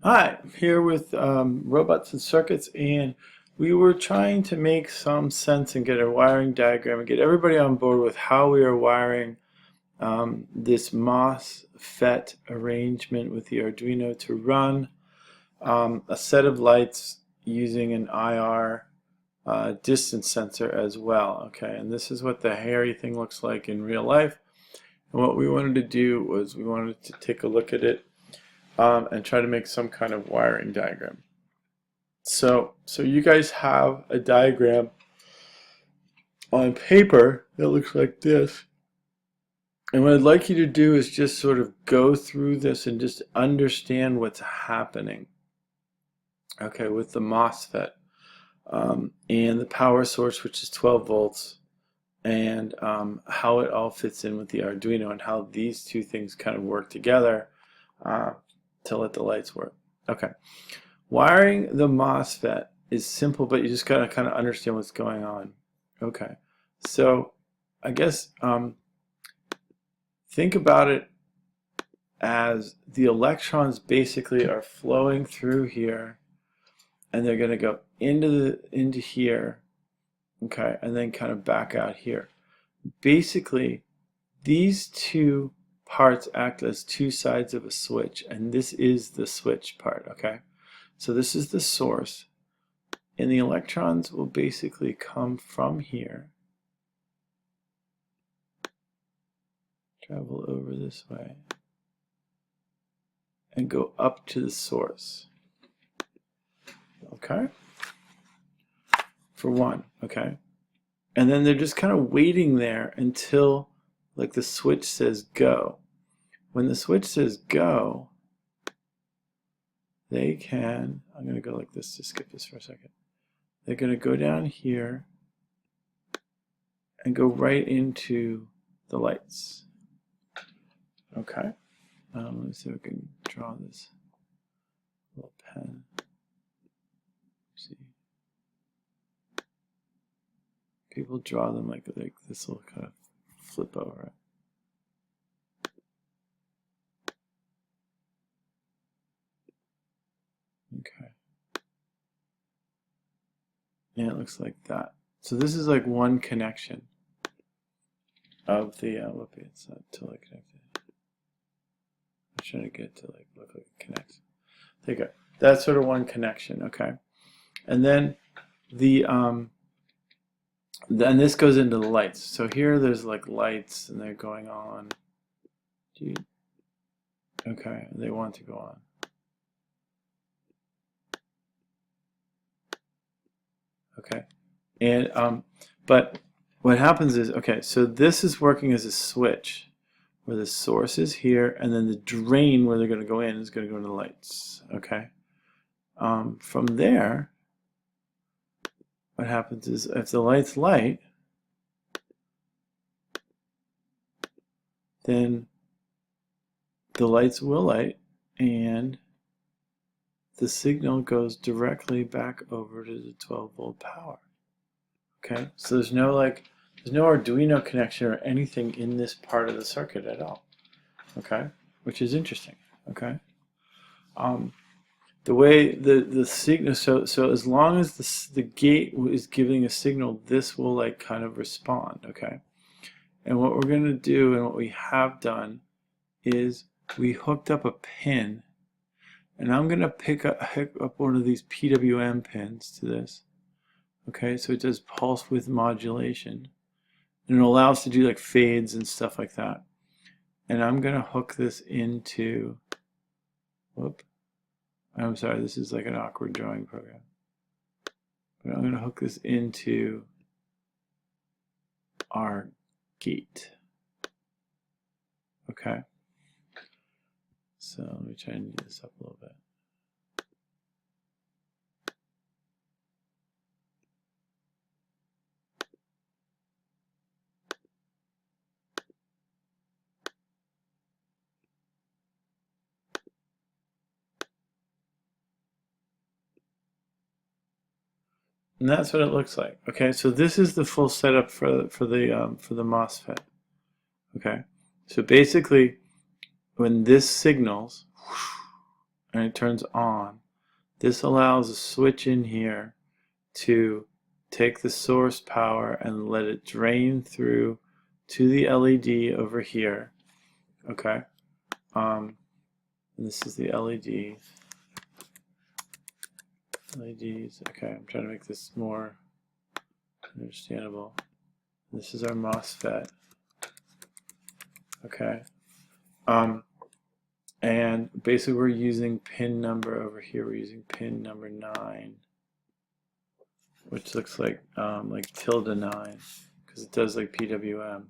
Hi, I'm here with robots and circuits, and we were trying to make some sense and get a wiring diagram and get everybody on board with how we are wiring this MOSFET arrangement with the Arduino to run a set of lights using an IR distance sensor as well. Okay, and this is what the hairy thing looks like in real life. And what we wanted to do was we wanted to take a look at it and try to make some kind of wiring diagram. So you guys have a diagram on paper that looks like this. And what I'd like you to do is just sort of go through this and just understand what's happening, okay, with the MOSFET and the power source, which is 12 volts, and how it all fits in with the Arduino and how these two things kind of work together to let the lights work. Okay. Wiring the MOSFET is simple, but you just gotta kind of understand what's going on. Okay, so I guess think about it as the electrons basically are flowing through here, and they're gonna go into here, okay, and then kind of back out here. Basically, these two parts act as two sides of a switch, and this is the switch part, okay? So this is the source, and the electrons will basically come from here, travel over this way, and go up to the source, okay? For one, okay? And then they're just kind of waiting there until like the switch says go. When the switch says go, they can, I'm going to go like this to skip this for a second. They're going to go down here and go right into the lights. Okay. Let's see if we can draw this little pen. See, people draw them like this will kind of flip over. Okay. And it looks like that. So this is like one connection of the, whoopee, it's not totally connected. I'm trying to get it to like look like it connects. There you go. That's sort of one connection, okay? And then then this goes into the lights. So here there's like lights and they're going on. Okay, they want to go on. Okay, and but what happens is, okay, so this is working as a switch where the source is here, and then the drain where they're going to go in is going to go into the lights. Okay, from there, what happens is if the lights light, then the lights will light, and the signal goes directly back over to the 12-volt power. Okay, so there's no Arduino connection or anything in this part of the circuit at all. Okay, which is interesting. Okay, the way the signal, so as long as the gate is giving a signal, this will like kind of respond. Okay, and what we're going to do and what we have done is we hooked up a pin, and I'm going to hook up one of these PWM pins to this. Okay, so it does pulse width modulation, and it allows us to do like fades and stuff like that. And I'm going to hook this into, whoop, I'm sorry, this is like an awkward drawing program. But I'm going to hook this into our gate. Okay. So let me try and do this up a little bit. And that's what it looks like. Okay, so this is the full setup for the MOSFET. Okay, so basically, when this signals, and it turns on, this allows a switch in here to take the source power and let it drain through to the LED over here. Okay. And this is the LEDs. LEDs. Okay, I'm trying to make this more understandable. This is our MOSFET. Okay. And basically we're using pin number over here. We're using pin number 9, which looks like tilde 9, because it does like PWM.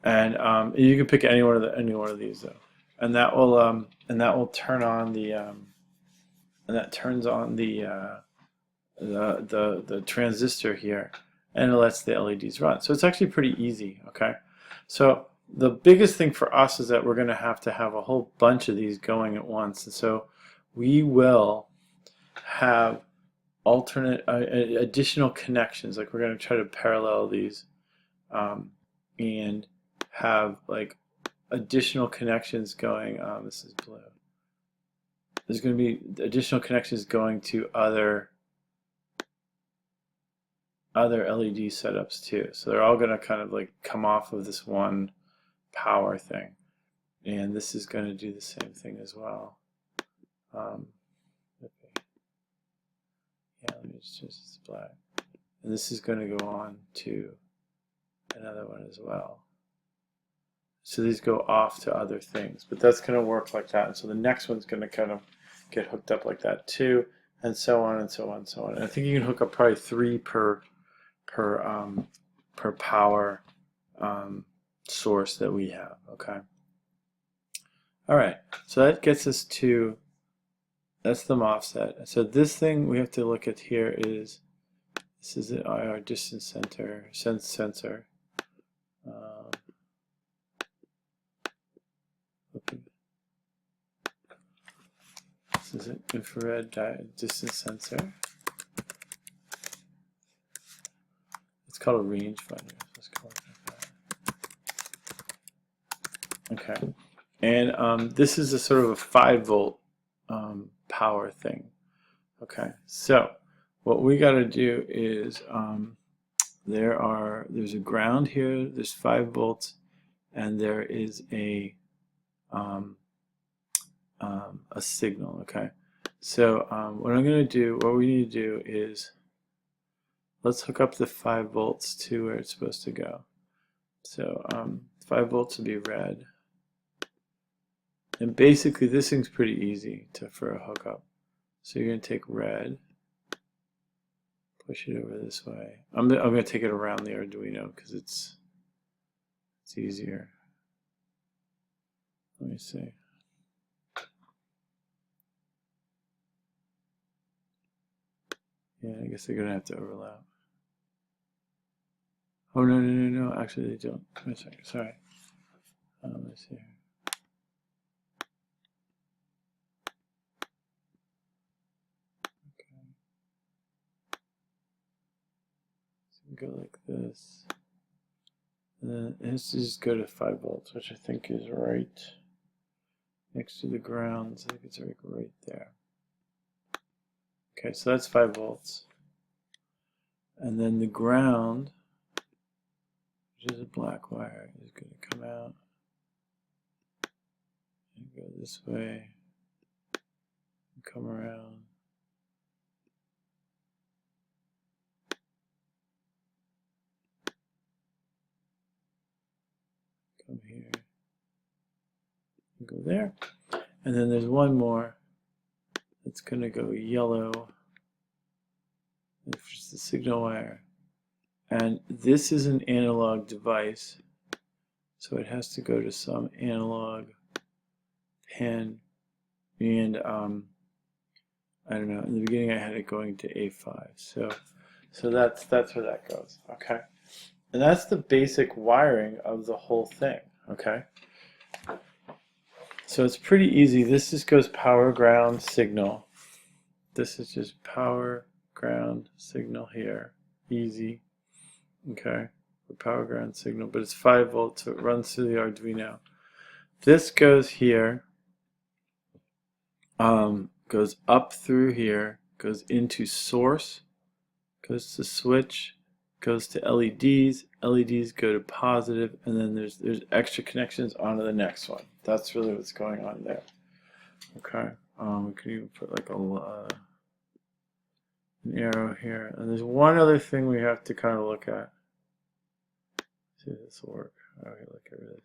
And you can pick any one of these though, and that will turn on the and that turns on the transistor here, and it lets the LEDs run. So it's actually pretty easy. Okay, so the biggest thing for us is that we're going to have a whole bunch of these going at once, and so we will have alternate additional connections. Like we're going to try to parallel these and have like additional connections going. This is blue. There's going to be additional connections going to other LED setups too. So they're all going to kind of like come off of this one power thing, and this is going to do the same thing as well. Yeah, let me just change this to black, and this is going to go on to another one as well. So these go off to other things, but that's going to work like that. And so the next one's going to kind of get hooked up like that too, and so on and so on and so on. And I think you can hook up probably 3 per power source that we have. Okay. All right. So that gets us to, that's the MOSFET. So this thing we have to look at here is, this is our distance sensor. This is an infrared distance sensor. It's called a rangefinder. Let's call it like that. Okay, and this is a sort of a 5-volt power thing. Okay, so what we got to do is there's a ground here. There's 5 volts, and there is a signal. Okay, so what I'm going to do, what we need to do is, let's hook up the 5 volts to where it's supposed to go. So 5 volts will be red, and basically this thing's pretty easy for a hookup. So you're going to take red, push it over this way. I'm going to take it around the Arduino because it's easier. Let me see. Yeah, I guess they're going to have to overlap. Oh, no. Actually, they don't. Wait a second. Sorry. Let's see here. Okay. So go like this. And then it has to just go to 5 volts, which I think is right next to the ground. So I think it's like right there. Okay, so that's 5 volts. And then the ground, which is a black wire, is going to come out and go this way and come around. Come here and go there. And then there's one more that's going to go yellow, which is the signal wire. And this is an analog device, so it has to go to some analog pin. And I don't know, in the beginning I had it going to A5. So that's where that goes. Okay. And that's the basic wiring of the whole thing. Okay. So it's pretty easy. This just goes power, ground, signal. This is just power, ground, signal here. Easy. Okay. The power, ground, signal. But it's 5 volts, so it runs through the Arduino. This goes here goes up through here, goes into source, goes to switch, goes to LEDs, LEDs go to positive, and then there's extra connections onto the next one. That's really what's going on there. Okay, we could even put like an arrow here, and there's one other thing we have to kind of look at. See if this will work. Okay, look at this.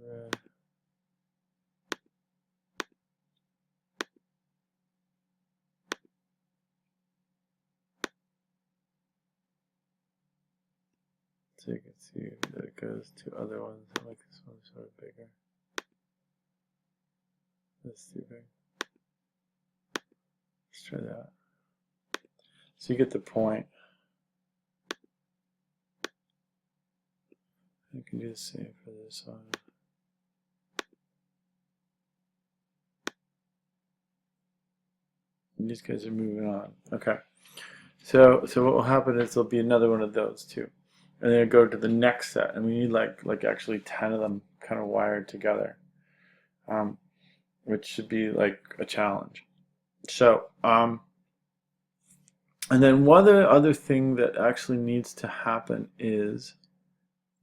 Red. So you can see that it goes to other ones. I like this one sort of bigger. That's too big. Let's try that. So you get the point. I can do the same for this one. And these guys are moving on. Okay. So what will happen is there'll be another one of those too. And then go to the next set, and we need like actually 10 of them kind of wired together, which should be like a challenge. So and then one other thing that actually needs to happen is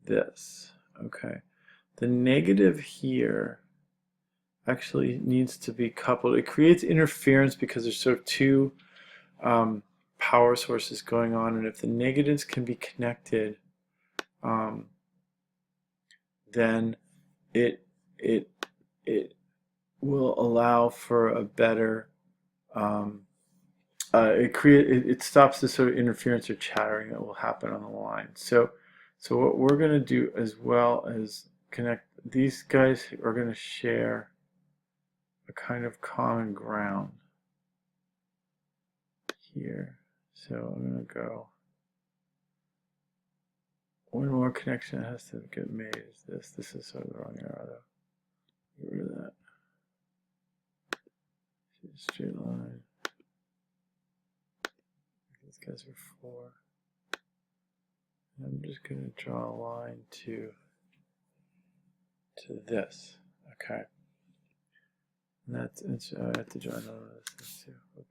this. Okay, the negative here actually needs to be coupled. It creates interference because there's sort of two power sources going on, and if the negatives can be connected, then it will allow for a better it stops the sort of interference or chattering that will happen on the line. So what we're going to do as well is connect these guys are going to share a kind of common ground here. So I'm going to go one more connection that has to get made is this. This is sort of the wrong arrow though. Get rid of that. Straight line. These guys are 4. And I'm just going to draw a line to this. Okay. And that's I have to draw another of this too. Okay.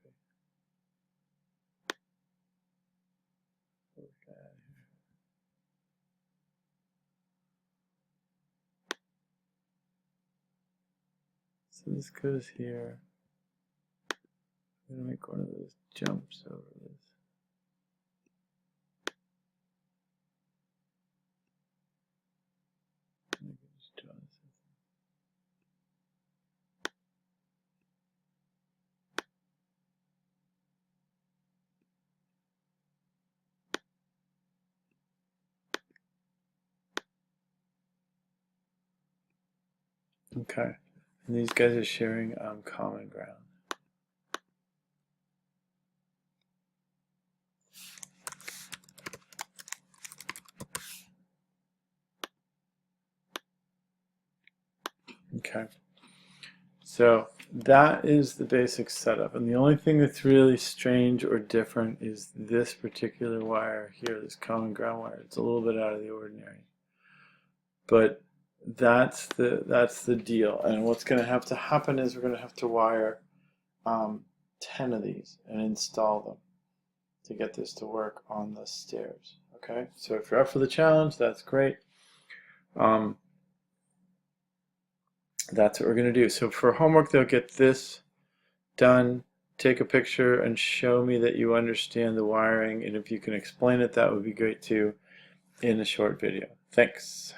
So this goes here. I'm going to make one of those jumps over this. Just draw this. Okay, and these guys are sharing common ground. Okay, so that is the basic setup, and the only thing that's really strange or different is this particular wire here, this common ground wire. It's a little bit out of the ordinary, but that's the deal. And what's going to have to happen is we're going to have to wire 10 of these and install them to get this to work on the stairs. Okay, so if you're up for the challenge, that's great. That's what we're going to do. So for homework, they'll get this done, take a picture, and show me that you understand the wiring. And if you can explain it, that would be great too in a short video. Thanks.